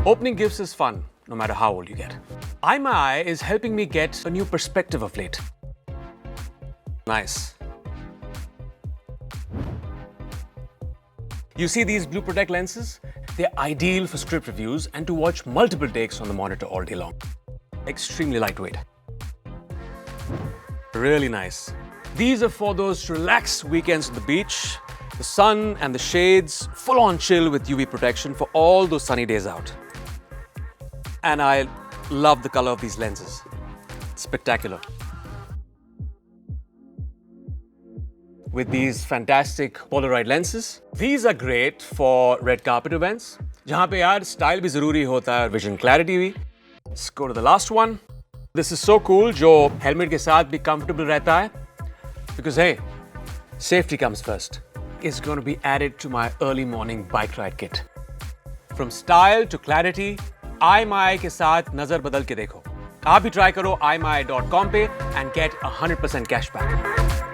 Opening gifts is fun, no matter how old you get. Eye is helping me get a new perspective of late. Nice. You see these Blue Protect lenses? They're ideal for script reviews and to watch multiple takes on the monitor all day long. Extremely lightweight. Really nice. These are for those relaxed weekends on the beach, the sun and the shades, full-on chill with UV protection for all those sunny days out. And I love the color of these lenses. Spectacular. With these fantastic Polaroid lenses. These are great for red carpet events, जहाँ पे यार style भी ज़रूरी होता है और vision clarity भी. Let's go to the last one. This is so cool, जो helmet के साथ भी comfortable रहता है. Because hey, safety comes first. It's going to be added to my early morning bike ride kit. From style to clarity, iMy के साथ नजर बदल के देखो. आप भी try करो imy.com पे and get 100% cashback.